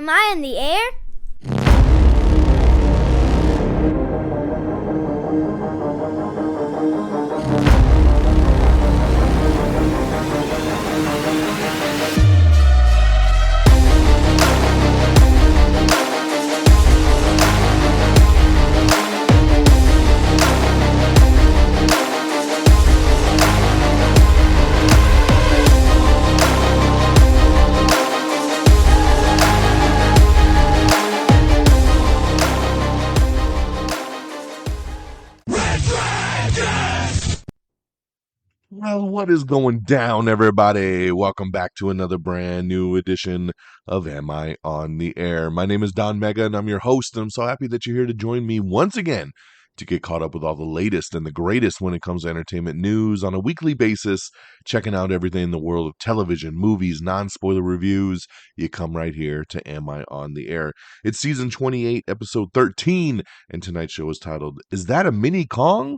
Am I in the air? Well, what is going down, everybody? Welcome back to another brand new edition of Am I on the Air? My name is DONMEGA, and I'm your host, and I'm so happy that you're here to join me once again to get caught up with all the latest and the greatest when it comes to entertainment news on a weekly basis, checking out everything in the world of television, movies, non-spoiler reviews. You come right here to Am I on the Air? It's season 28, episode 13, and tonight's show is titled, Is That a Mini Kong?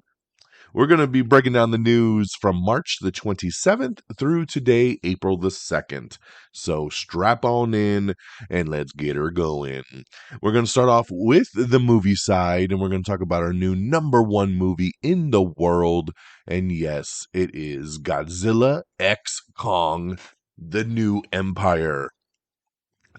We're going to be breaking down the news from March the 27th through today, April the 2nd. So strap on in and let's get her going. We're going to start off with the movie side, and we're going to talk about our new number one movie in the world. And yes, it is Godzilla X Kong, The New Empire.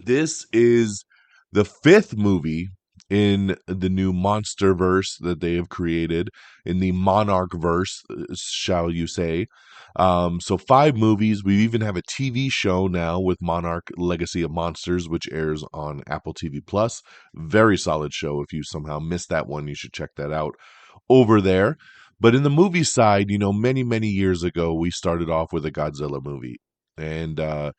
This is the fifth movie in the new monster verse that they have created, in the Monarch verse, shall you say. So 5 movies. We even have a TV show now with Monarch Legacy of Monsters, which airs on Apple TV Plus. Very solid show. If you somehow missed that one, you should check that out over there. But in the movie side, many years ago, we started off with a Godzilla movie. And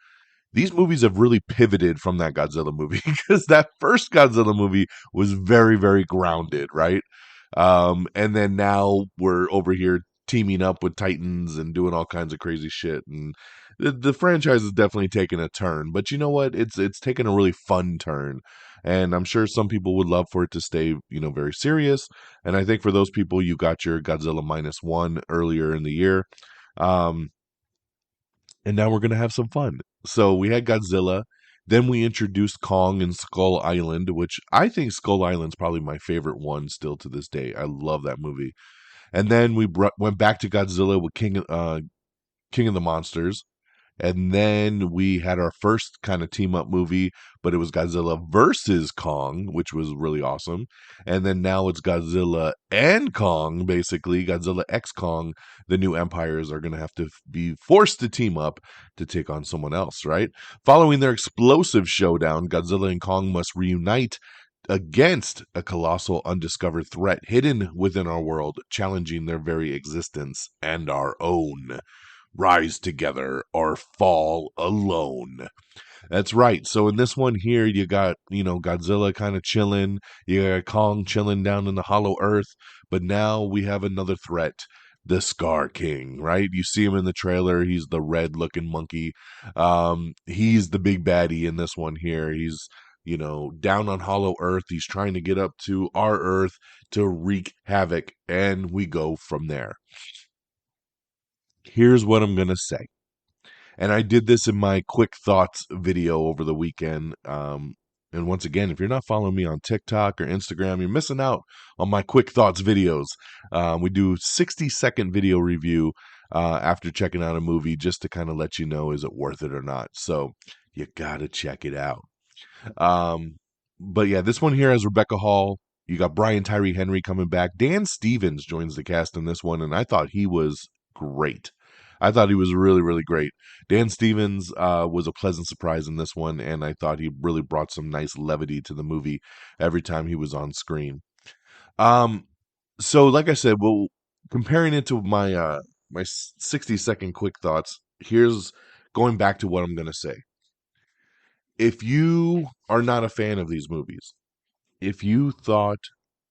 these movies have really pivoted from that Godzilla movie because that first Godzilla movie was very grounded, right? And then now we're over here teaming up with Titans and doing all kinds of crazy shit. And the franchise has definitely taken a turn. But you know what? It's taken a really fun turn. And I'm sure some people would love for it to stay, very serious. And I think for those people, you got your Godzilla -1 earlier in the year. And now we're going to have some fun. So we had Godzilla. Then we introduced Kong and Skull Island, which I think Skull Island's probably my favorite one still to this day. I love that movie. And then we went back to Godzilla with King of the Monsters. And then we had our first kind of team up movie, but it was Godzilla versus Kong, which was really awesome. And then now it's Godzilla and Kong, basically. Godzilla X Kong. The new empires are going to have to be forced to team up to take on someone else, right? Following their explosive showdown, Godzilla and Kong must reunite against a colossal undiscovered threat hidden within our world, challenging their very existence and our own. Rise together or fall alone. That's right. So in this one here, you got, Godzilla kind of chilling. You got Kong chilling down in the hollow earth. But now we have another threat, the Scar King, right? You see him in the trailer. He's the red looking monkey. He's the big baddie in this one here. He's, down on hollow earth. He's trying to get up to our earth to wreak havoc. And we go from there. Here's what I'm going to say. And I did this in my quick thoughts video over the weekend. And once again, if you're not following me on TikTok or Instagram, you're missing out on my quick thoughts videos. We do 60-second video review after checking out a movie just to kind of let you know, is it worth it or not? So you got to check it out. But yeah, this one here has Rebecca Hall. You got Brian Tyree Henry coming back. Dan Stevens joins the cast in this one, and I thought he was great. I thought he was really great. Dan Stevens was a pleasant surprise in this one, and I thought he really brought some nice levity to the movie every time he was on screen. So like I said, well, comparing it to my 60-second quick thoughts, here's going back to what I'm going to say. If you are not a fan of these movies, if you thought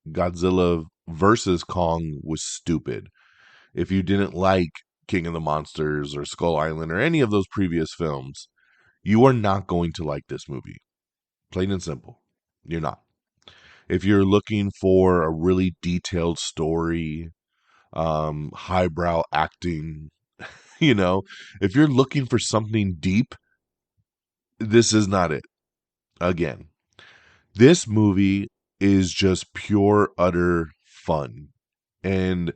Godzilla versus Kong was stupid, if you didn't like King of the Monsters or Skull Island or any of those previous films, you are not going to like this movie. Plain and simple. You're not. If you're looking for a really detailed story, highbrow acting, if you're looking for something deep, this is not it. Again, This movie is just pure, utter fun. And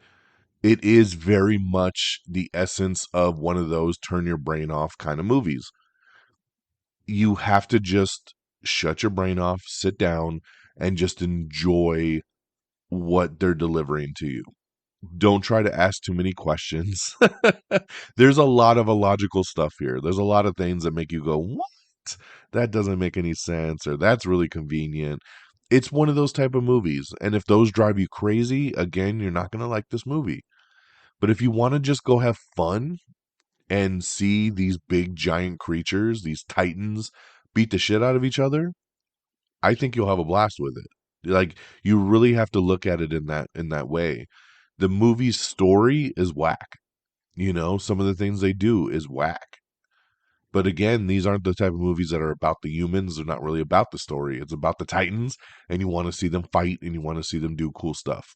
it is very much the essence of one of those turn your brain off kind of movies. You have to just shut your brain off, sit down, and just enjoy what they're delivering to you. Don't try to ask too many questions. There's a lot of illogical stuff here. There's a lot of things that make you go, "What? That doesn't make any sense," or "That's really convenient." It's one of those type of movies, and if those drive you crazy, again, you're not going to like this movie. But if you want to just go have fun and see these big giant creatures, these titans beat the shit out of each other, I think you'll have a blast with it. Like, you really have to look at it in that way. The movie's story is whack. Some of the things they do is whack. But again, these aren't the type of movies that are about the humans. They're not really about the story. It's about the Titans, and you want to see them fight and you want to see them do cool stuff.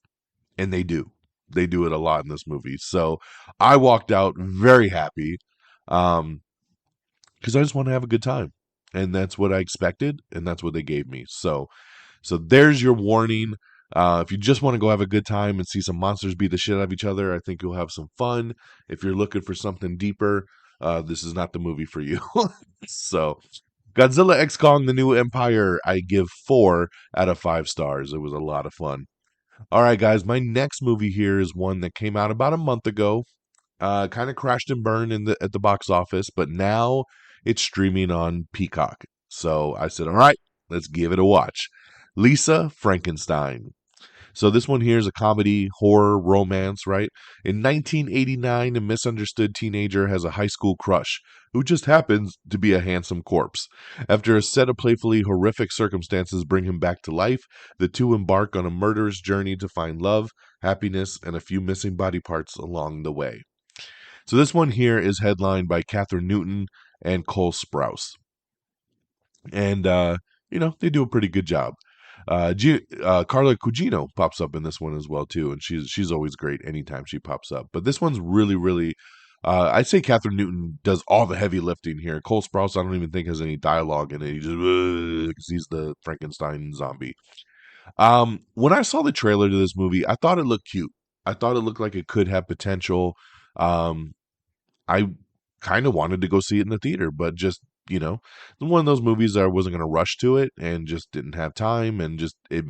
And they do. They do it a lot in this movie. So I walked out very happy. Um, because I just want to have a good time. And that's what I expected, and that's what they gave me. So there's your warning. If you just want to go have a good time and see some monsters beat the shit out of each other, I think you'll have some fun. If you're looking for something deeper, this is not the movie for you. So, Godzilla X Kong: The New Empire, I give 4 out of 5 stars. It was a lot of fun. All right, guys, my next movie here is one that came out about a month ago. Kind of crashed and burned at the box office, but now it's streaming on Peacock. So I said, all right, let's give it a watch. Lisa Frankenstein. So this one here is a comedy, horror, romance, right? In 1989, a misunderstood teenager has a high school crush who just happens to be a handsome corpse. After a set of playfully horrific circumstances bring him back to life, the two embark on a murderous journey to find love, happiness, and a few missing body parts along the way. So this one here is headlined by Catherine Newton and Cole Sprouse, and they do a pretty good job. Carla Cugino pops up in this one as well too, and she's always great anytime she pops up. But this one's really, really. I'd say Catherine Newton does all the heavy lifting here. Cole Sprouse, I don't even think has any dialogue in it. He just because he's the Frankenstein zombie. When I saw the trailer to this movie, I thought it looked cute. I thought it looked like it could have potential. Um, I kind of wanted to go see it in the theater, but just, one of those movies that I wasn't going to rush to it and just didn't have time and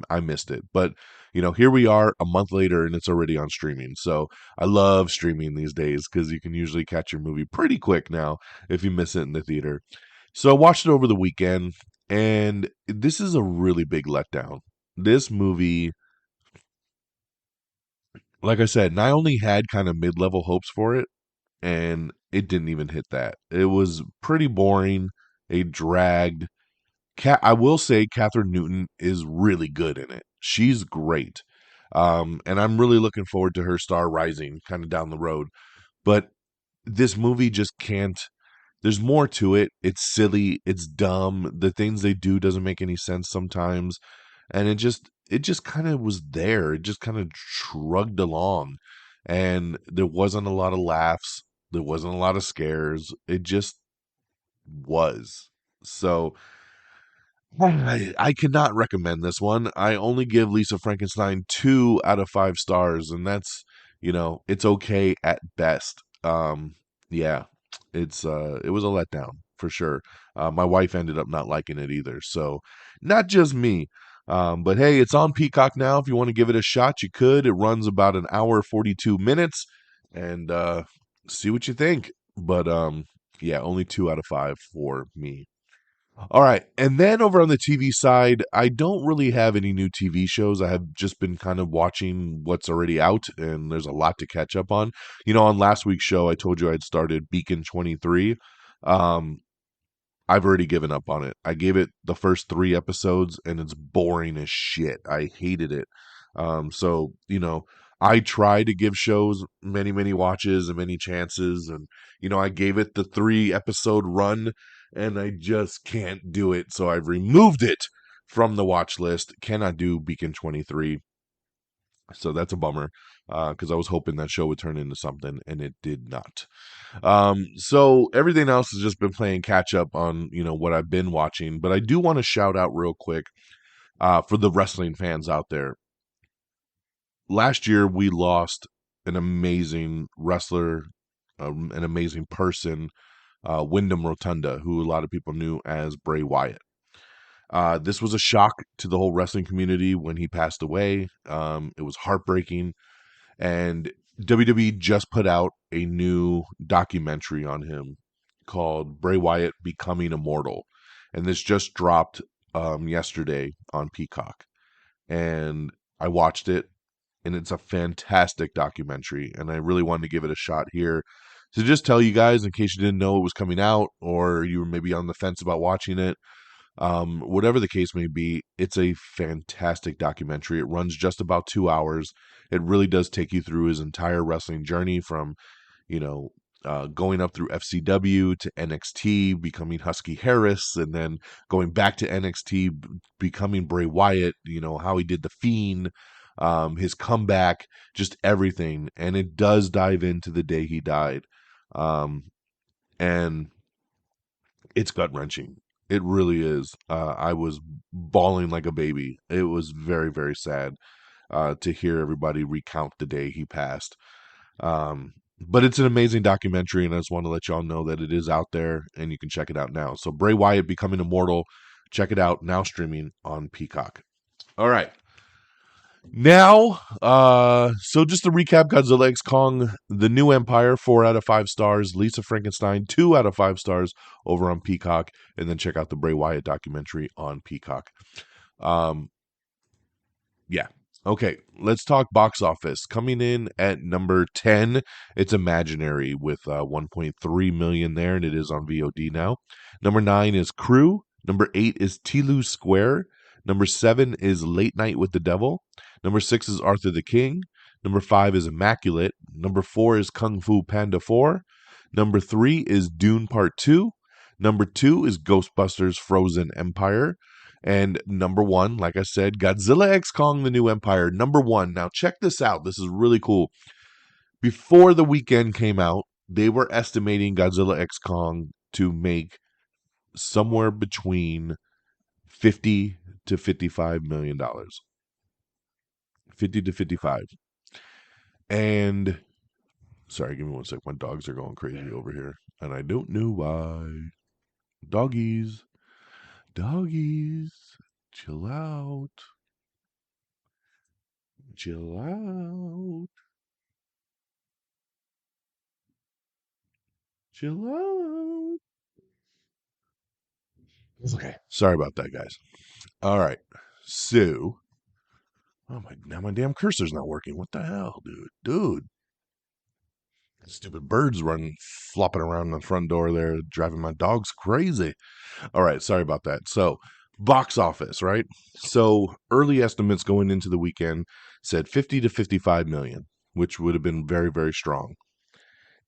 I missed it. But, here we are a month later and it's already on streaming. So I love streaming these days because you can usually catch your movie pretty quick now if you miss it in the theater. So I watched it over the weekend and this is a really big letdown. This movie, like I said, and I only had kind of mid level hopes for it and it didn't even hit that. It was pretty boring. It dragged. I will say Catherine Newton is really good in it. She's great. And I'm really looking forward to her star rising kind of down the road. But this movie just can't. There's more to it. It's silly. It's dumb. The things they do doesn't make any sense sometimes, and it just kind of was there. It just kind of shrugged along, and there wasn't a lot of laughs. There wasn't a lot of scares. It just was. So I cannot recommend this one. I only give Lisa Frankenstein 2 out of 5 stars, and that's it's okay at best. Yeah, it was a letdown for sure. My wife ended up not liking it either, so not just me. But hey, it's on Peacock now. If you want to give it a shot, you could. It runs about an hour 42 minutes, and see what you think. But yeah, only 2 out of 5 for me. All right. And then over on the TV side, I don't really have any new TV shows. I have just been kind of watching what's already out, and there's a lot to catch up on. On last week's show, I told you I'd started Beacon 23. Um, I've already given up on it. I gave it the first 3 episodes, and it's boring as shit. I hated it. So, I try to give shows many, many watches and many chances. And, I gave it the 3 episode run, and I just can't do it. So I've removed it from the watch list. Cannot do Beacon 23. So that's a bummer because I was hoping that show would turn into something, and it did not. So everything else has just been playing catch up on what I've been watching. But I do want to shout out real quick. For the wrestling fans out there, last year we lost an amazing wrestler, an amazing person, Wyndham Rotunda, who a lot of people knew as Bray Wyatt. This was a shock to the whole wrestling community when he passed away. It was heartbreaking, and WWE just put out a new documentary on him called Bray Wyatt Becoming Immortal, and this just dropped yesterday on Peacock, and I watched it, and it's a fantastic documentary, and I really wanted to give it a shot here to just tell you guys in case you didn't know it was coming out or you were maybe on the fence about watching it. Whatever the case may be, it's a fantastic documentary. It runs just about 2 hours. It really does take you through his entire wrestling journey from, you know, going up through FCW to NXT, becoming Husky Harris, and then going back to NXT, becoming Bray Wyatt, how he did the Fiend, his comeback, just everything. And it does dive into the day he died. And it's gut wrenching. It really is. I was bawling like a baby. It was very, very sad to hear everybody recount the day he passed. But it's an amazing documentary, and I just want to let y'all know that it is out there, and you can check it out now. So Bray Wyatt Becoming Immortal, check it out, now streaming on Peacock. All right. Now, so just to recap, Godzilla X Kong, The New Empire, 4 out of 5 stars. Lisa Frankenstein, 2 out of 5 stars over on Peacock. And then check out the Bray Wyatt documentary on Peacock. Yeah. Okay, let's talk box office. Coming in at number 10, it's Imaginary with 1.3 million there, and it is on VOD now. Number 9 is Crew. Number 8 is Tilu Square. Number 7 is Late Night with the Devil. Number 6 is Arthur the King. Number 5 is Immaculate. Number 4 is Kung Fu Panda 4. Number 3 is Dune Part 2. Number 2 is Ghostbusters Frozen Empire. And number 1, like I said, Godzilla X Kong, The New Empire. Number 1. Now check this out. This is really cool. Before the weekend came out, they were estimating Godzilla X Kong to make somewhere between 50 to 55 million dollars. 50 to 55. And sorry, give me one sec. My dogs are going crazy over here, and I don't know why. Doggies, chill out. Chill out. Chill out. Okay. Sorry about that, guys. All right. So, now my damn cursor's not working. What the hell, dude? Stupid birds running, flopping around the front door there, driving my dogs crazy. All right, sorry about that. So, box office, right? So, early estimates going into the weekend said 50 to 55 million, which would have been very, very strong.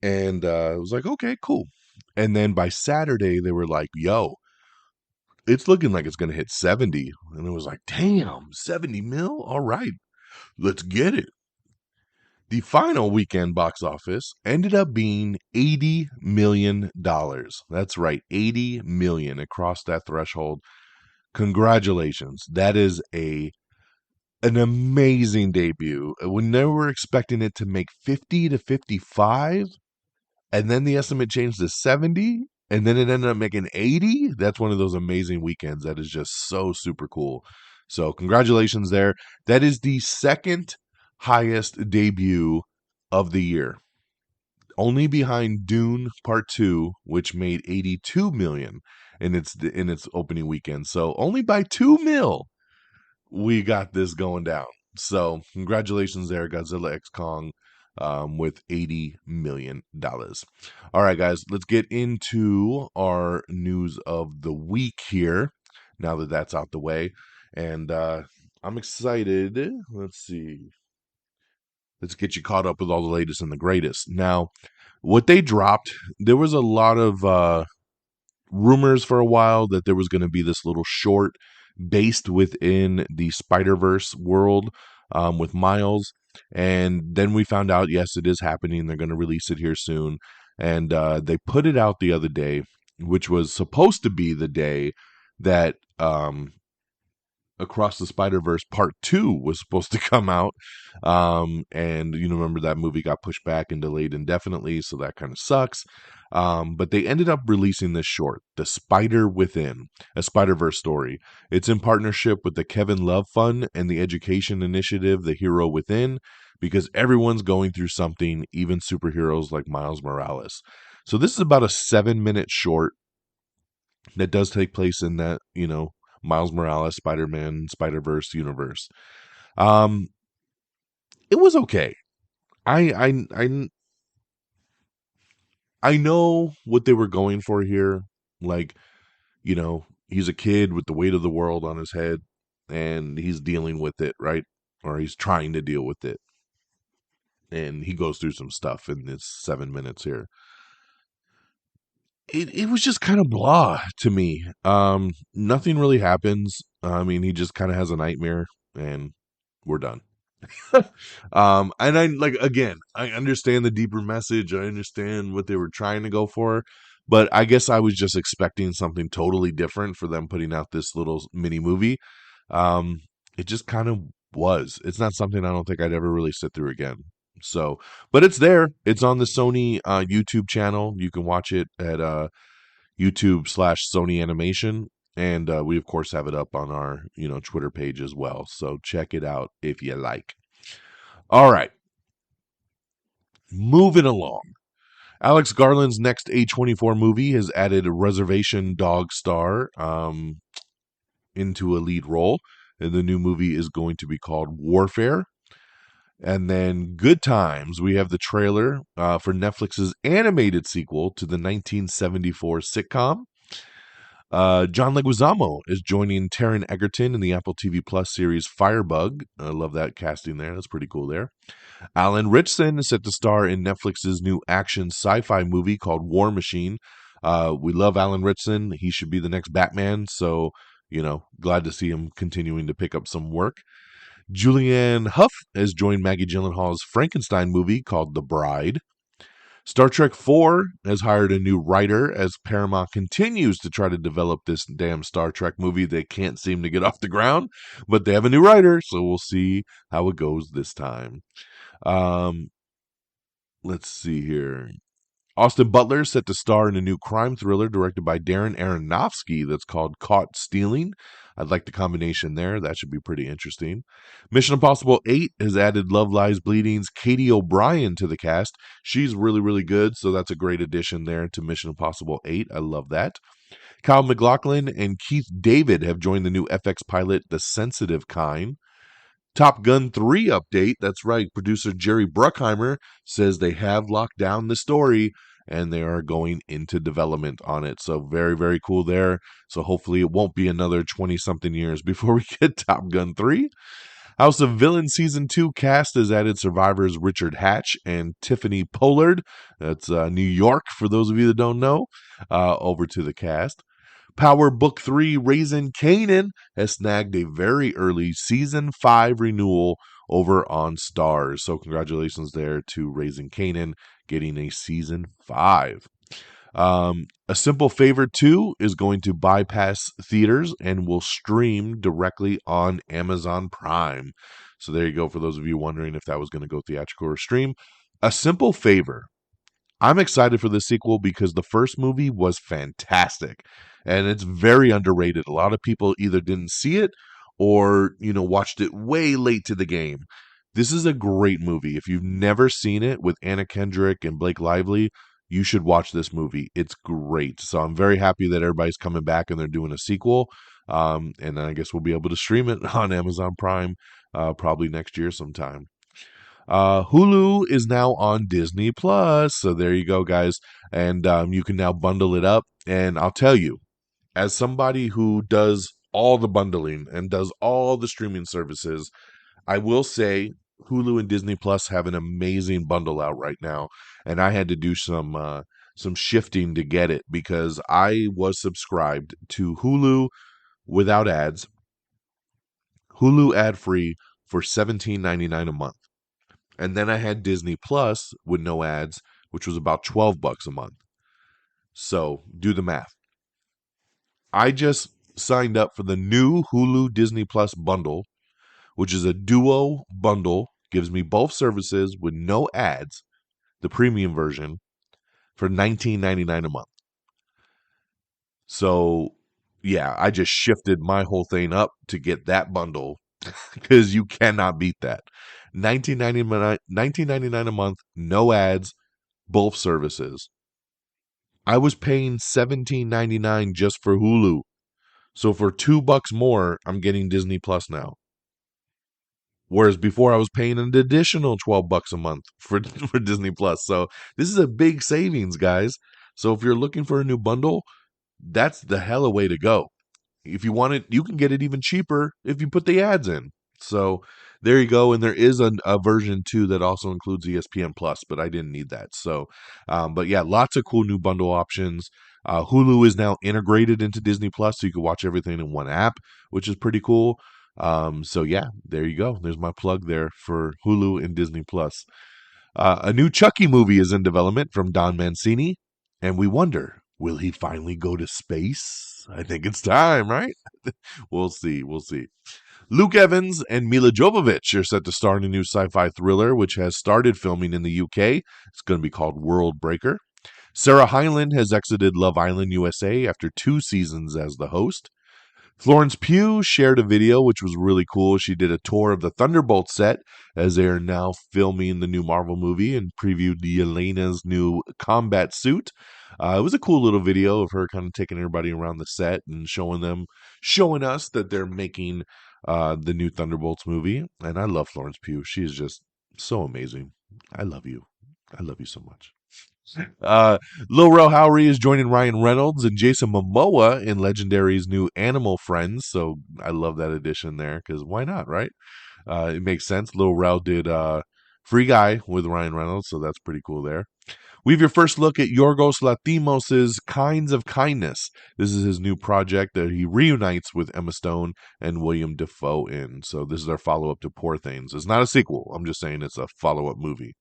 And it was like, okay, cool. And then by Saturday, they were like, yo, it's looking like it's going to hit 70. And it was like, damn, 70 mil? All right, let's get it. The final weekend box office ended up being $80 million. That's right, 80 million. It crossed that threshold. Congratulations. That is an amazing debut. When they were expecting it to make 50 to 55, and then the estimate changed to 70, and then it ended up making 80. That's one of those amazing weekends that is just so super cool. So congratulations there. That is the second highest debut of the year, only behind Dune Part 2, which made 82 million in its opening weekend. So only by 2 mil we got this going down. So congratulations there, Godzilla X Kong, with $80 million. All right, guys, let's get into our news of the week here, now that that's out the way. And I'm excited. Let's see. Let's get you caught up with all the latest and the greatest. Now, what they dropped, there was a lot of rumors for a while that there was going to be this little short based within the Spider-Verse world with Miles. And then we found out, yes, it is happening. They're going to release it here soon. And they put it out the other day, which was supposed to be the day that Across the Spider-Verse Part 2 was supposed to come out. And remember that movie got pushed back and delayed indefinitely, so that kind of sucks. But they ended up releasing this short, The Spider Within, a Spider-Verse story. It's in partnership with the Kevin Love Fund and the education initiative, The Hero Within, because everyone's going through something, even superheroes like Miles Morales. So this is about a 7-minute short that does take place in that, Miles Morales, Spider-Man, Spider-Verse universe. Um, it was okay. I know what they were going for here. Like, he's a kid with the weight of the world on his head, and he's dealing with it, right? Or he's trying to deal with it. And he goes through some stuff in this 7 minutes here. It was just kind of blah to me. Nothing really happens. I mean, he just kind of has a nightmare, and we're done. And I like again, I understand the deeper message. I understand what they were trying to go for, but I guess I was just expecting something totally different for them putting out this little mini movie. Um, it just kind of was. It's not something I don't think I'd ever really sit through again. So, but it's there. It's on the Sony YouTube channel. You can watch it at YouTube/Sony Animation. And we of course have it up on our, Twitter page as well. So check it out if you like. All right, moving along. Alex Garland's next A24 movie has added a Reservation Dog star into a lead role. And the new movie is going to be called Warfare. And then Good Times, we have the trailer for Netflix's animated sequel to the 1974 sitcom. John Leguizamo is joining Taron Egerton in the Apple TV Plus series Firebug. I love that casting there. That's pretty cool there. Alan Ritchson is set to star in Netflix's new action sci-fi movie called War Machine. We love Alan Ritchson. He should be the next Batman. So, glad to see him continuing to pick up some work. Julianne Hough has joined Maggie Gyllenhaal's Frankenstein movie called The Bride. Star Trek 4 has hired a new writer as Paramount continues to try to develop this damn Star Trek movie they can't seem to get off the ground. But they have a new writer, so we'll see how it goes this time. Um, let's see here. Austin Butler set to star in a new crime thriller directed by Darren Aronofsky that's called Caught Stealing. I'd like the combination there. That should be pretty interesting. Mission Impossible 8 has added Love Lies Bleeding's Katie O'Brien to the cast. She's really, really good, so that's a great addition there to Mission Impossible 8. I love that. Kyle MacLachlan and Keith David have joined the new FX pilot The Sensitive Kind. Top Gun 3 update. That's right. Producer Jerry Bruckheimer says they have locked down the story and they are going into development on it. So very, very cool there. So hopefully it won't be another 20-something years before we get Top Gun 3. House of Villains Season 2 cast has added survivors Richard Hatch and Tiffany Pollard. That's New York, for those of you that don't know, over to the cast. Power Book 3 Raising Kanan has snagged a very early Season 5 renewal over on Starz. So congratulations there to Raising Kanan getting a Season 5. A Simple Favor 2 is going to bypass theaters and will stream directly on Amazon Prime. So there you go for those of you wondering if that was going to go theatrical or stream. A Simple Favor. I'm excited for this sequel because the first movie was fantastic and it's very underrated. A lot of people either didn't see it or, watched it way late to the game. This is a great movie. If you've never seen it with Anna Kendrick and Blake Lively, you should watch this movie. It's great. So I'm very happy that everybody's coming back and they're doing a sequel. And then I guess we'll be able to stream it on Amazon Prime probably next year sometime. Hulu is now on Disney Plus, so there you go, guys, and you can now bundle it up. And I'll tell you, as somebody who does all the bundling and does all the streaming services, I will say Hulu and Disney Plus have an amazing bundle out right now, and I had to do some shifting to get it because I was subscribed to Hulu without ads, Hulu ad free for $17.99 a month. And then I had Disney Plus with no ads, which was about $12 a month. So do the math. I just signed up for the new Hulu Disney Plus bundle, which is a duo bundle, gives me both services with no ads, the premium version, for $19.99 a month. So, yeah, I just shifted my whole thing up to get that bundle because you cannot beat that. $19.99 a month, no ads, both services. I was paying $17.99 just for Hulu. So for $2 more, I'm getting Disney Plus now. Whereas before I was paying an additional $12 a month for Disney Plus. So this is a big savings, guys. So if you're looking for a new bundle, that's the hella way to go. If you want it, you can get it even cheaper if you put the ads in. So there you go. And there is a version too that also includes ESPN Plus, but I didn't need that. So, but yeah, lots of cool new bundle options. Hulu is now integrated into Disney Plus, so you can watch everything in one app, which is pretty cool. So yeah, there you go. There's my plug there for Hulu and Disney Plus. A new Chucky movie is in development from Don Mancini, and we wonder, will he finally go to space? I think it's time, right? We'll see. We'll see. Luke Evans and Mila Jovovich are set to star in a new sci-fi thriller, which has started filming in the UK. It's going to be called World Breaker. Sarah Hyland has exited Love Island USA after 2 seasons as the host. Florence Pugh shared a video, which was really cool. She did a tour of the Thunderbolt set as they are now filming the new Marvel movie and previewed Yelena's new combat suit. It was a cool little video of her kind of taking everybody around the set and showing us that they're making the new Thunderbolts movie. And I love Florence Pugh. She is just so amazing. I love you. I love you so much. Uh, Lil Rel Howery is joining Ryan Reynolds and Jason Momoa in Legendary's new Animal Friends. So I love that addition there because why not, right? It makes sense. Lil Rel did Free Guy with Ryan Reynolds, so that's pretty cool there. We have your first look at Yorgos Lanthimos' Kinds of Kindness. This is his new project that he reunites with Emma Stone and William Dafoe in. So this is our follow-up to Poor Things. It's not a sequel. I'm just saying it's a follow-up movie.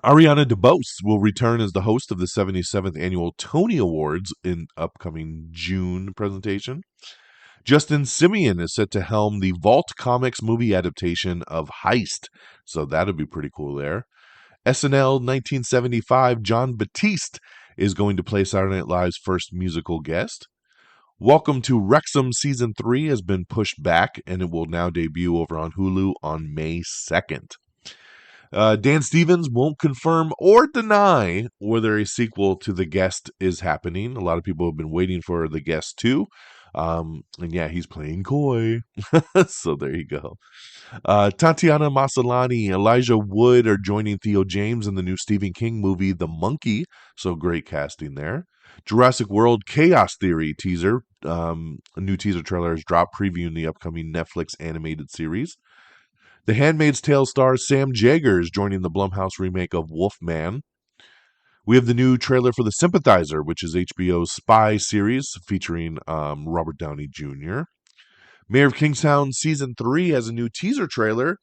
Ariana DeBose will return as the host of the 77th Annual Tony Awards in upcoming June presentation. Justin Simien is set to helm the Vault Comics movie adaptation of Heist, so that'll be pretty cool there. SNL 1975 John Batiste is going to play Saturday Night Live's first musical guest. Welcome to Wrexham Season 3 has been pushed back, and it will now debut over on Hulu on May 2nd. Dan Stevens won't confirm or deny whether a sequel to The Guest is happening. A lot of people have been waiting for The Guest too. And yeah, he's playing coy. So there you go. Tatiana Maslany, Elijah Wood are joining Theo James in the new Stephen King movie, The Monkey. So great casting there. Jurassic World Chaos Theory teaser. A new teaser trailer has dropped previewing the upcoming Netflix animated series. The Handmaid's Tale star Sam Jaggers joining the Blumhouse remake of Wolfman. We have the new trailer for The Sympathizer, which is HBO's spy series featuring Robert Downey Jr. Mayor of Kingstown Season 3 has a new teaser trailer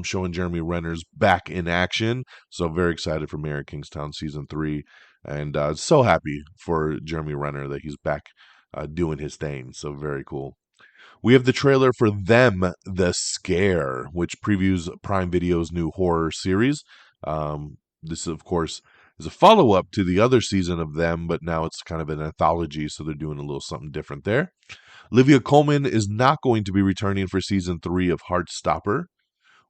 showing Jeremy Renner's back in action. So very excited for Mayor of Kingstown Season 3. And so happy for Jeremy Renner that he's back doing his thing. So very cool. We have the trailer for Them, The Scare, which previews Prime Video's new horror series. This, of course, is a follow-up to the other season of Them, but now it's kind of an anthology, so they're doing a little something different there. Olivia Colman is not going to be returning for Season 3 of Heartstopper.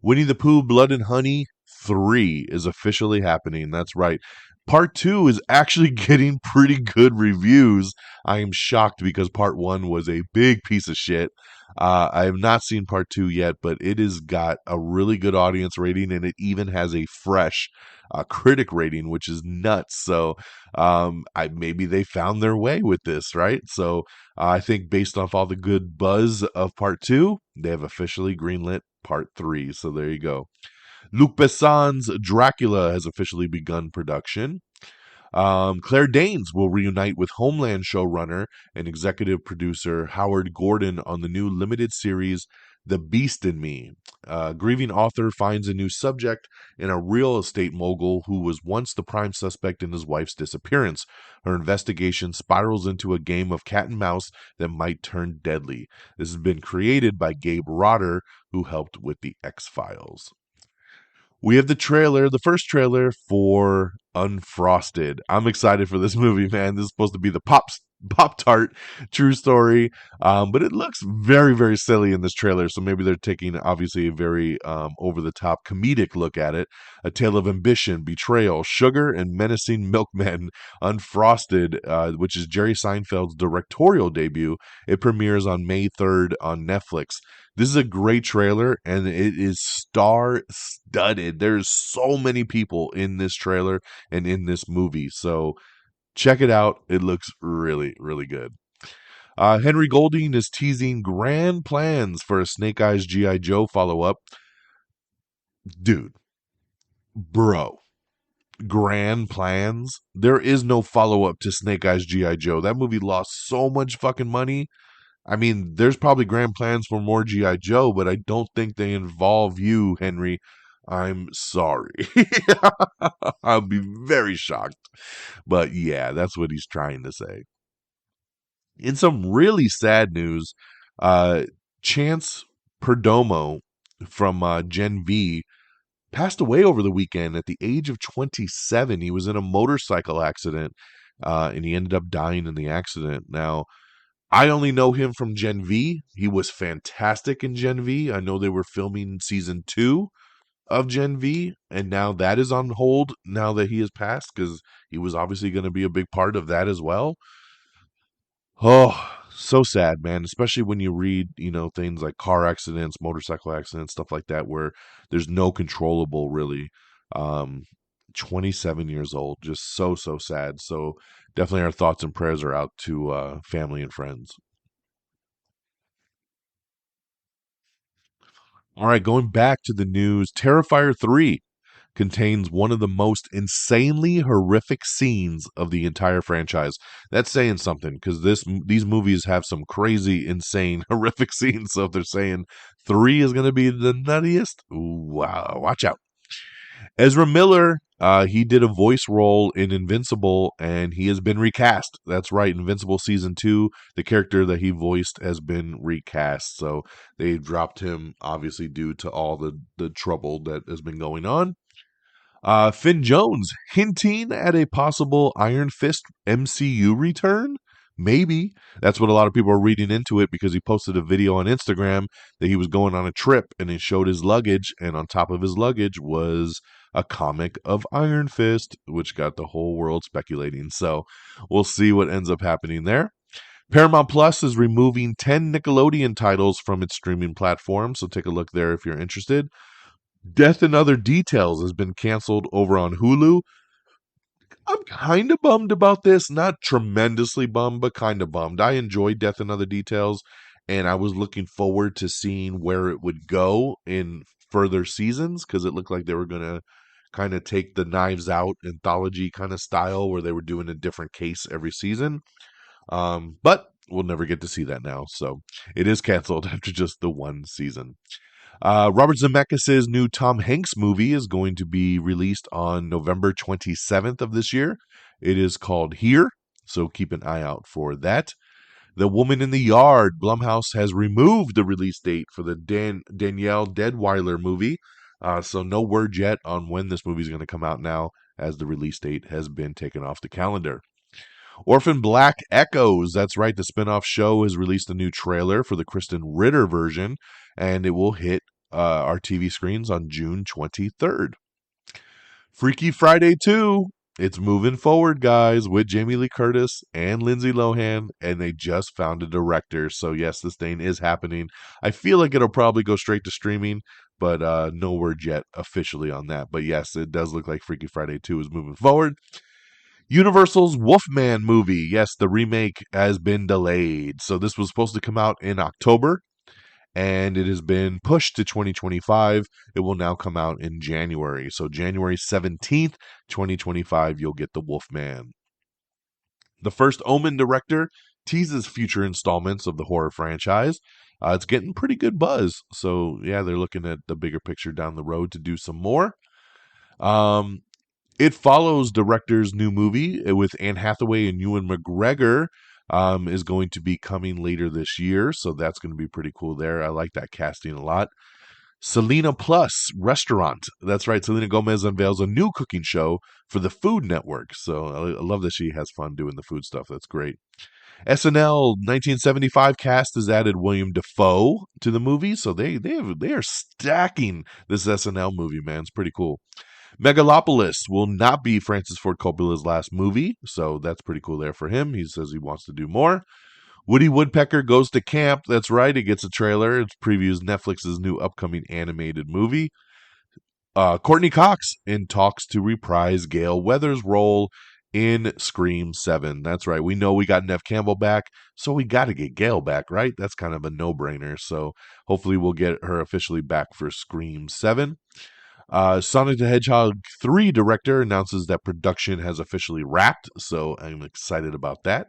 Winnie the Pooh Blood and Honey 3 is officially happening. That's right. Part 2 is actually getting pretty good reviews. I am shocked because Part 1 was a big piece of shit. I have not seen Part 2 yet, but it has got a really good audience rating, and it even has a fresh critic rating, which is nuts. So maybe they found their way with this, right? So I think based off all the good buzz of Part 2, they have officially greenlit Part 3. So there you go. Luc Besson's Dracula has officially begun production. Claire Danes will reunite with Homeland showrunner and executive producer Howard Gordon on the new limited series The Beast in Me. Grieving author finds a new subject in a real estate mogul who was once the prime suspect in his wife's disappearance. Her investigation spirals into a game of cat and mouse that might turn deadly. This has been created by Gabe Rotter, who helped with the X-Files. We have the trailer, the first trailer for Unfrosted. I'm excited for this movie, man. This is supposed to be the Pop Tart true story, but it looks very, very silly in this trailer. So maybe they're taking obviously a very over the top comedic look at it. A tale of ambition, betrayal, sugar, and menacing milkmen. Unfrosted, which is Jerry Seinfeld's directorial debut. It premieres on May 3rd on Netflix. This is a great trailer, and it is star-studded. There's so many people in this trailer and in this movie. So check it out. It looks really, really good. Henry Golding is teasing grand plans for a Snake Eyes G.I. Joe follow-up. Dude, bro, grand plans? There is no follow-up to Snake Eyes G.I. Joe. That movie lost so much fucking money. I mean, there's probably grand plans for more G.I. Joe, but I don't think they involve you, Henry. I'm sorry. I'll be very shocked. But yeah, that's what he's trying to say. In some really sad news, uh, Chance Perdomo from Gen V passed away over the weekend at the age of 27. He was in a motorcycle accident, and he ended up dying in the accident. Now, I only know him from Gen V. He was fantastic in Gen V. I know they were filming season 2 of Gen V, and now that is on hold now that he has passed because he was obviously going to be a big part of that as well. Oh, so sad, man. Especially when you read, things like car accidents, motorcycle accidents, stuff like that, where there's no controllable really. Um, 27 years old, just so sad. So definitely our thoughts and prayers are out to family and friends. All right, going back to the news, Terrifier 3 contains one of the most insanely horrific scenes of the entire franchise. That's saying something because these movies have some crazy, insane, horrific scenes. So if they're saying 3 is going to be the nuttiest, wow, watch out. Ezra Miller, he did a voice role in Invincible, and he has been recast. That's right, Invincible Season 2, the character that he voiced has been recast. So they dropped him, obviously, due to all the trouble that has been going on. Finn Jones hinting at a possible Iron Fist MCU return. Maybe. That's what a lot of people are reading into it because he posted a video on Instagram that he was going on a trip and he showed his luggage, and on top of his luggage was a comic of Iron Fist, which got the whole world speculating. So we'll see what ends up happening there. Paramount Plus is removing 10 Nickelodeon titles from its streaming platform, so take a look there if you're interested. Death and Other Details has been canceled over on Hulu. I'm kind of bummed about this. Not tremendously bummed, but kind of bummed. I enjoyed Death and Other Details, and I was looking forward to seeing where it would go in further seasons because it looked like they were going to kind of take the Knives Out anthology kind of style where they were doing a different case every season. But we'll never get to see that now. So it is canceled after just the one season. Robert Zemeckis' new Tom Hanks movie is going to be released on November 27th of this year. It is called Here, so keep an eye out for that. The Woman in the Yard, Blumhouse has removed the release date for the Danielle Deadweiler movie, so no word yet on when this movie is going to come out now, as the release date has been taken off the calendar. Orphan Black Echoes, that's right, the spinoff show has released a new trailer for the Kristen Ritter version, and it will hit our TV screens on June 23rd. Freaky Friday 2, it's moving forward, guys, with Jamie Lee Curtis and Lindsay Lohan, and they just found a director. So yes, this thing is happening. I feel like it'll probably go straight to streaming, but no word yet officially on that. But yes, it does look like Freaky Friday 2 is moving forward. Universal's Wolfman movie, yes, the remake has been delayed. So this was supposed to come out in October, and it has been pushed to 2025. It will now come out in January. So January 17th, 2025, you'll get The Wolfman. The first Omen director teases future installments of the horror franchise. It's getting pretty good buzz. So, yeah, they're looking at the bigger picture down the road to do some more. Um, it follows director's new movie with Anne Hathaway and Ewan McGregor. Is going to be coming later this year, so that's going to be pretty cool there. I like that casting a lot. Selena Plus Restaurant. That's right. Selena Gomez unveils a new cooking show for the Food Network. So I love that she has fun doing the food stuff. That's great. SNL 1975 cast has added William Dafoe to the movie, so they are stacking this SNL movie, man. It's pretty cool. Megalopolis will not be Francis Ford Coppola's last movie, so that's pretty cool there for him. He says he wants to do more. Woody Woodpecker Goes to Camp. That's right. It gets a trailer. It previews Netflix's new upcoming animated movie. Courtney Cox in talks to reprise Gail Weathers' role in Scream 7. That's right. We know we got Neve Campbell back, so we got to get Gail back, right? That's kind of a no-brainer. So hopefully we'll get her officially back for Scream 7. Sonic the Hedgehog 3 director announces that production has officially wrapped, so I'm excited about that.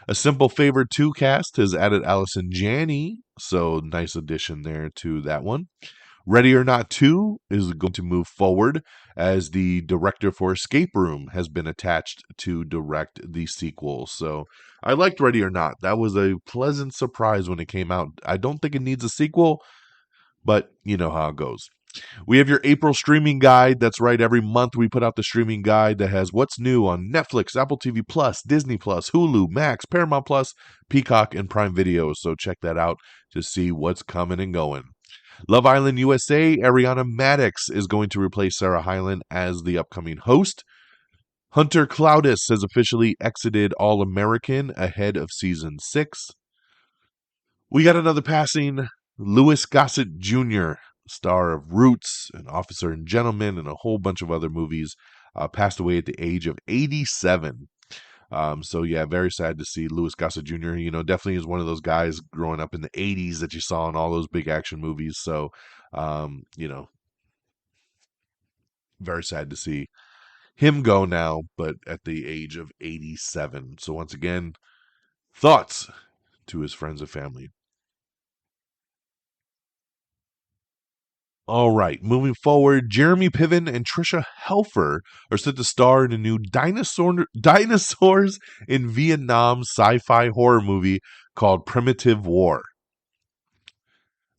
A Simple Favor 2 cast has added Allison Janney, so nice addition there to that one. Ready or Not 2 is going to move forward as the director for Escape Room has been attached to direct the sequel. So I liked Ready or Not. That was a pleasant surprise when it came out. I don't think it needs a sequel, but you know how it goes. We have your April streaming guide. That's right. Every month we put out the streaming guide that has what's new on Netflix, Apple TV Plus, Disney Plus, Hulu, Max, Paramount Plus, Peacock, and Prime Video. So check that out to see what's coming and going. Love Island USA, Ariana Madix is going to replace Sarah Hyland as the upcoming host. Hunter Cloudis has officially exited All American ahead of season 6. We got another passing. Louis Gossett Jr., star of Roots and Officer and Gentleman and a whole bunch of other movies, passed away at the age of 87. So yeah, very sad to see Louis Gossett Jr. You know, definitely is one of those guys growing up in the 80s that you saw in all those big action movies. So, you know, very sad to see him go now, but at the age of 87. So once again, thoughts to his friends and family. All right, moving forward, Jeremy Piven and Trisha Helfer are set to star in a new dinosaurs in Vietnam sci-fi horror movie called Primitive War.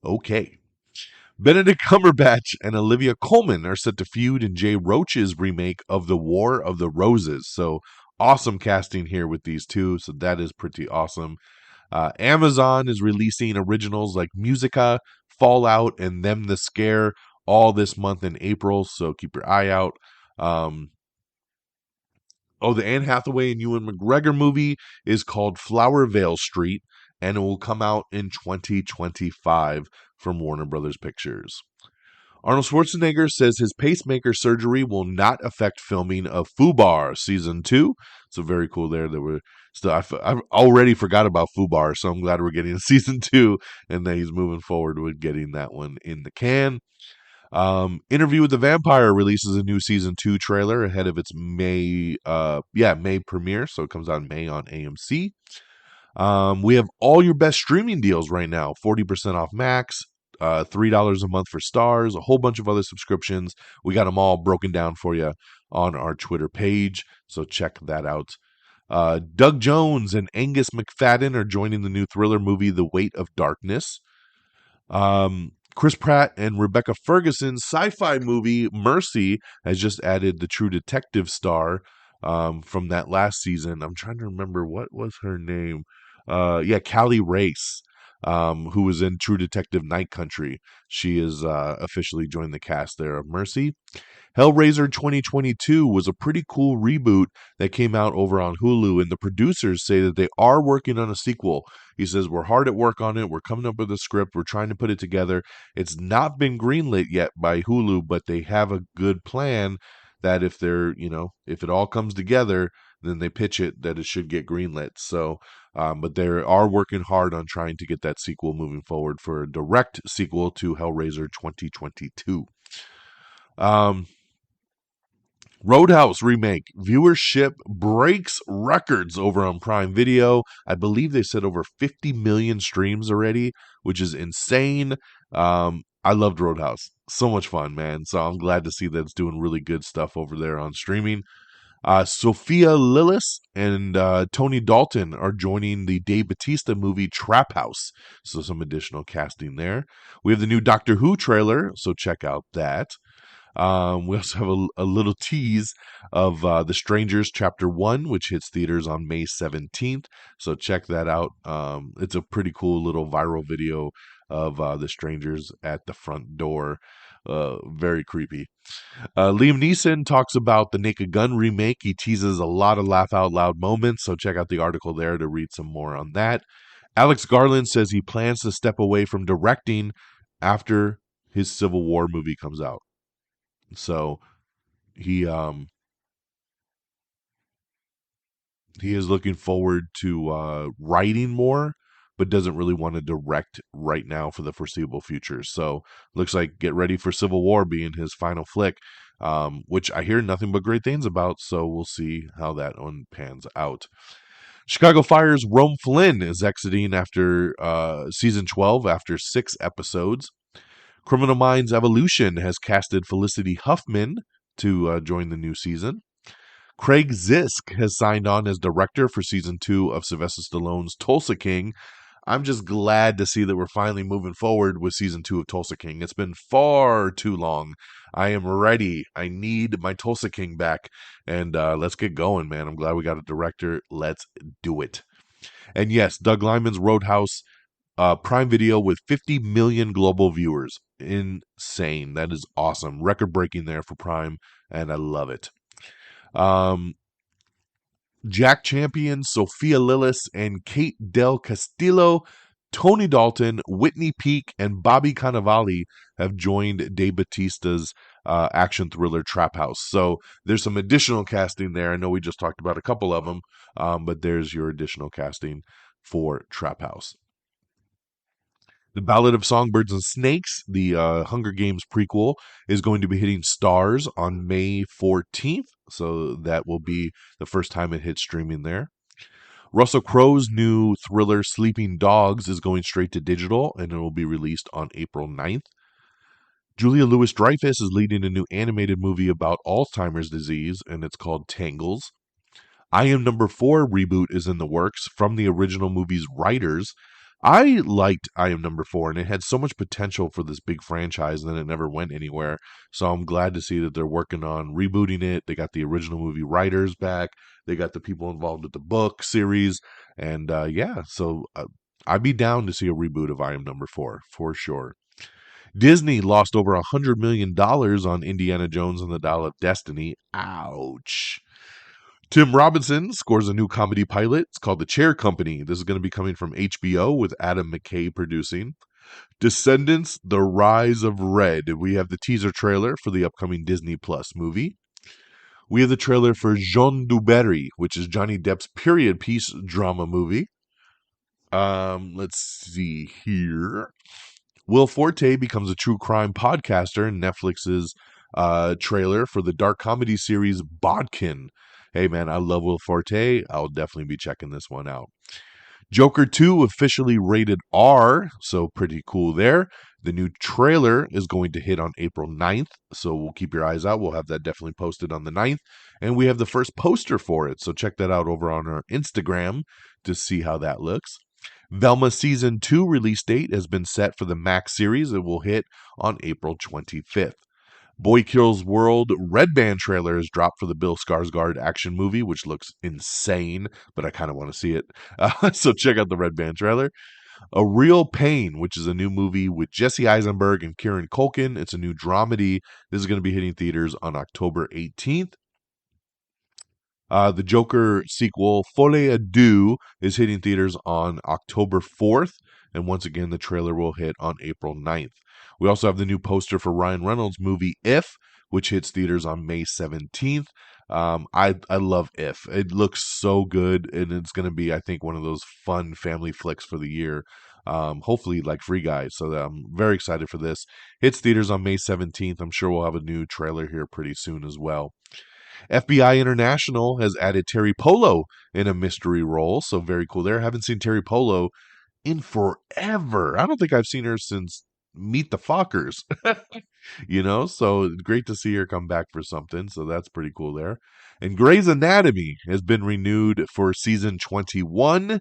Okay. Benedict Cumberbatch and Olivia Colman are set to feud in Jay Roach's remake of The War of the Roses. So awesome casting here with these two. So that is pretty awesome. Amazon is releasing originals like Musica, Fallout, and Them the Scare all this month in April. So keep your eye out. The Anne Hathaway and Ewan McGregor movie is called Flower Vale Street, and it will come out in 2025 from Warner Brothers Pictures. Arnold Schwarzenegger says his pacemaker surgery will not affect filming of Fubar Season 2. So very cool there. I've already forgot about Fubar, so I'm glad we're getting Season 2, and that he's moving forward with getting that one in the can. Interview with the Vampire releases a new Season 2 trailer ahead of its May premiere, so it comes out in May on AMC. We have all your best streaming deals right now, 40% off Max, $3 a month for Stars, a whole bunch of other subscriptions. We got them all broken down for you on our Twitter page, so check that out. Doug Jones and Angus McFadden are joining the new thriller movie The Weight of Darkness. Chris Pratt and Rebecca Ferguson's sci-fi movie Mercy has just added the True Detective star from that last season. I'm trying to remember, what was her name? Callie Race, who was in True Detective Night Country. She is officially joined the cast there of Mercy. Hellraiser 2022 was a pretty cool reboot that came out over on Hulu, and the producers say that they are working on a sequel. He says, we're hard at work on it. We're coming up with a script. We're trying to put it together. It's not been greenlit yet by Hulu, but they have a good plan that if it all comes together, then they pitch it that it should get greenlit. So, but they are working hard on trying to get that sequel moving forward for a direct sequel to Hellraiser 2022. Um, Roadhouse remake viewership breaks records over on Prime Video. I believe they said over 50 million streams already, which is insane. I loved Roadhouse. So much fun, man. So I'm glad to see that it's doing really good stuff over there on streaming. Sophia Lillis and Tony Dalton are joining the Dave Bautista movie Trap House. So some additional casting there. We have the new Doctor Who trailer, so check out that. We also have a little tease of The Strangers Chapter 1, which hits theaters on May 17th. So check that out. It's a pretty cool little viral video of The Strangers at the front door. Very creepy. Liam Neeson talks about the Naked Gun remake. He teases a lot of laugh out loud moments. So check out the article there to read some more on that. Alex Garland says he plans to step away from directing after his Civil War movie comes out. So he he is looking forward to writing more, but doesn't really want to direct right now for the foreseeable future. So looks like get ready for Civil War being his final flick, which I hear nothing but great things about. So we'll see how that one pans out. Chicago Fire's Rome Flynn is exiting after season 12 after 6 episodes. Criminal Minds Evolution has casted Felicity Huffman to join the new season. Craig Zisk has signed on as director for season 2 of Sylvester Stallone's Tulsa King. I'm just glad to see that we're finally moving forward with season 2 of Tulsa King. It's been far too long. I am ready. I need my Tulsa King back. And let's get going, man. I'm glad we got a director. Let's do it. And yes, Doug Liman's Roadhouse, Prime Video with 50 million global viewers. Insane. That is awesome. Record breaking there for Prime, and I love it. Jack Champion, Sophia Lillis, and Kate Del Castillo, Tony Dalton, Whitney Peak, and Bobby Cannavale have joined Dave Bautista's action thriller Trap House. So there's some additional casting there. I know we just talked about a couple of them, but there's your additional casting for Trap House. The Ballad of Songbirds and Snakes, the Hunger Games prequel, is going to be hitting stars on May 14th. So that will be the first time it hits streaming there. Russell Crowe's new thriller Sleeping Dogs is going straight to digital, and it will be released on April 9th. Julia Louis-Dreyfus is leading a new animated movie about Alzheimer's disease, and it's called Tangles. I Am Number 4 reboot is in the works from the original movie's writers. I liked I Am Number 4, and it had so much potential for this big franchise, and then it never went anywhere. So I'm glad to see that they're working on rebooting it. They got the original movie writers back. They got the people involved with the book series. And so I'd be down to see a reboot of I Am Number 4, for sure. Disney lost over $100 million on Indiana Jones and the Dial of Destiny. Ouch. Tim Robinson scores a new comedy pilot. It's called The Chair Company. This is going to be coming from HBO with Adam McKay producing. Descendants, The Rise of Red. We have the teaser trailer for the upcoming Disney Plus movie. We have the trailer for Jean du Barry, which is Johnny Depp's period piece drama movie. Let's see here. Will Forte becomes a true crime podcaster in Netflix's trailer for the dark comedy series Bodkin. Hey, man, I love Will Forte. I'll definitely be checking this one out. Joker 2 officially rated R, so pretty cool there. The new trailer is going to hit on April 9th, so we'll keep your eyes out. We'll have that definitely posted on the 9th. And we have the first poster for it, so check that out over on our Instagram to see how that looks. Velma Season 2 release date has been set for the Max series. It will hit on April 25th. Boy Kills World Red Band trailer is dropped for the Bill Skarsgård action movie, which looks insane, but I kind of want to see it. So check out the Red Band trailer. A Real Pain, which is a new movie with Jesse Eisenberg and Kieran Culkin. It's a new dramedy. This is going to be hitting theaters on October 18th. The Joker sequel, Folie à Deux, is hitting theaters on October 4th. And once again, the trailer will hit on April 9th. We also have the new poster for Ryan Reynolds' movie If, which hits theaters on May 17th. I love If. It looks so good, and it's going to be, I think, one of those fun family flicks for the year. Hopefully, like Free Guy. So I'm very excited for this. Hits theaters on May 17th. I'm sure we'll have a new trailer here pretty soon as well. FBI International has added Terry Polo in a mystery role, so very cool there. Haven't seen Terry Polo in forever. I don't think I've seen her since Meet the Fockers. So great to see her come back for something. So that's pretty cool there. And Grey's Anatomy has been renewed for season 21.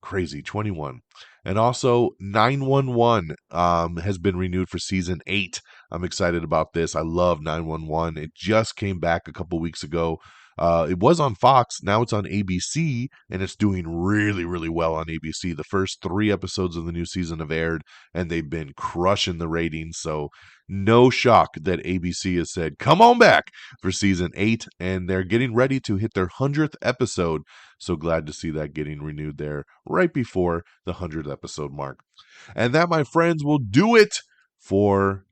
Crazy, 21. And also 911 has been renewed for season 8. I'm excited about this. I love 911. It just came back a couple weeks ago. It was on Fox. Now it's on ABC, and it's doing really, really well on ABC. The first 3 episodes of the new season have aired, and they've been crushing the ratings. So no shock that ABC has said, come on back for season 8, and they're getting ready to hit their 100th episode. So glad to see that getting renewed there right before the 100th episode mark. And that, my friends, will do it for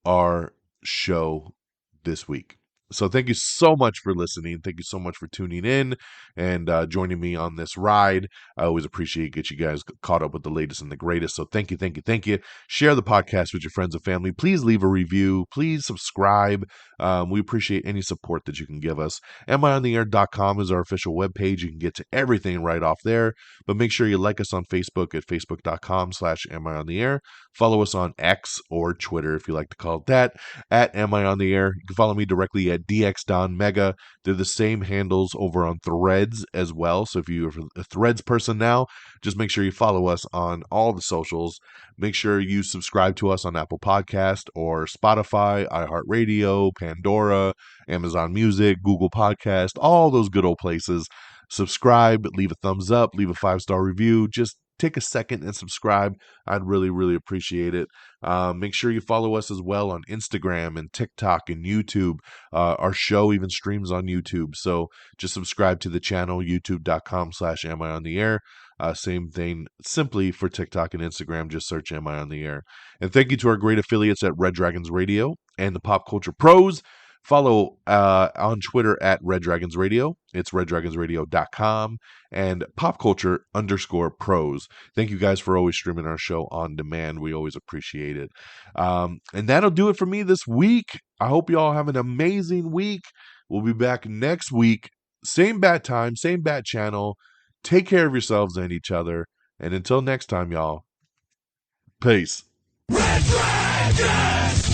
our show this week. So thank you so much for listening. Thank you so much for tuning in and joining me on this ride. I always appreciate get you guys caught up with the latest and the greatest. So thank you, thank you, thank you. Share the podcast with your friends and family. Please leave a review. Please subscribe. We appreciate any support that you can give us. amiontheair.com is our official webpage. You can get to everything right off there. But make sure you like us on Facebook at facebook.com/amiontheair. Follow us on X or Twitter, if you like to call it that, at Am I on the Air. You can follow me directly at DXDonMega. They're the same handles over on Threads as well. So if you're a Threads person now, just make sure you follow us on all the socials. Make sure you subscribe to us on Apple Podcast or Spotify, iHeartRadio, Pandora, Amazon Music, Google Podcast, all those good old places. Subscribe, leave a thumbs up, leave a 5-star review. Just take a second and subscribe. I'd really, really appreciate it. Make sure you follow us as well on Instagram and TikTok and YouTube. Our show even streams on YouTube. So just subscribe to the channel, youtube.com/Am I on the Air. Same thing simply for TikTok and Instagram. Just search Am I on the Air. And thank you to our great affiliates at Red Dragons Radio and the Pop Culture Pros. Follow on Twitter at Red Dragons Radio. It's reddragonsradio.com and popculture_pros. Thank you guys for always streaming our show on demand. We always appreciate it. And that'll do it for me this week. I hope you all have an amazing week. We'll be back next week. Same bat time, same bat channel. Take care of yourselves and each other. And until next time, y'all, peace. Red Dragons!